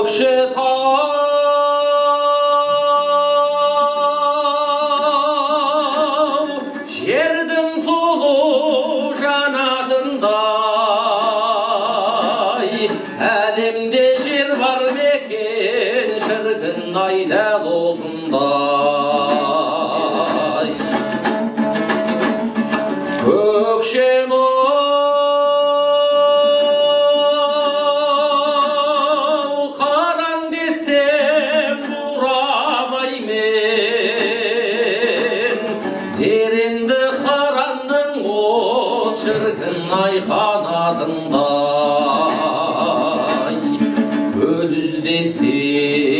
Көкшетау жердің сұлу жанатындай, әлемде жер бар мекен шіркін ай дәл осындай. Көкшем-ау, қараң десем бұрамаймен, зеренді қарандың оз шіркін ай қанатындай. Көл іздесең,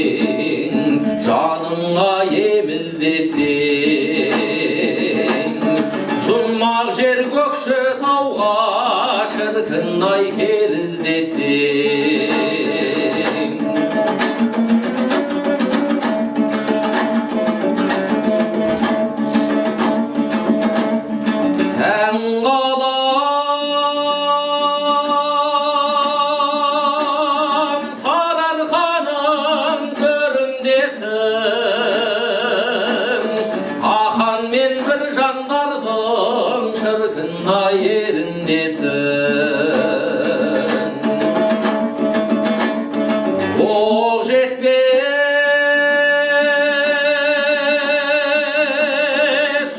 жаныңа ем іздесең, жұмақ жер Көкшетауға шіркін ай кел іздесең. Сән қалам сарыарқаның төріндесің, ақан мен бір жандардың шіркін ай еріндесің. Оқ жетпес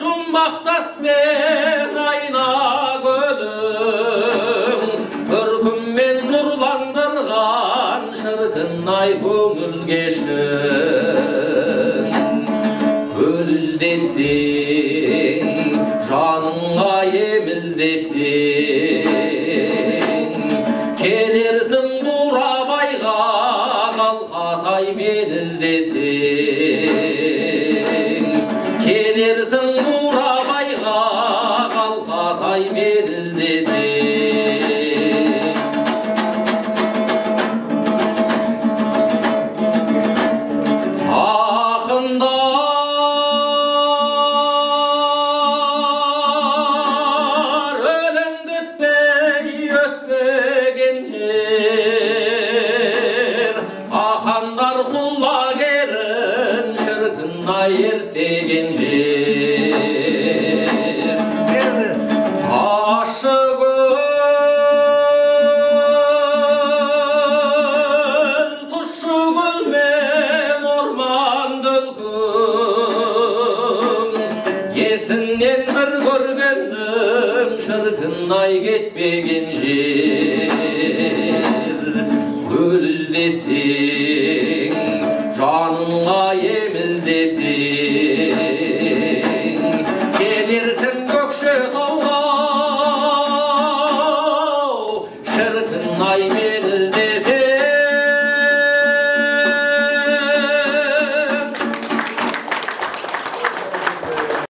жұмбақтаспен айна көлің, көркіммен нұрландырған шіркін ай көңіл кешің. Көл іздесең, жаныңа ем іздесең, келерсің Бурабайға қалқатай мен іздесең. Келерсің Бурабайға қалқатай мен іздесең. Ақындар өлеңді өтпей өтпеген жер, ақандар құлагерін шіркін ай ертеген жер. Ащы көл, тұщы көл мен орманды үлкім, есіңнен бір көргендің шіркін ай кетпеген жер. Көл іздесең, жаныңа ем іздесең, келерсің Көкшетауға шіркін ай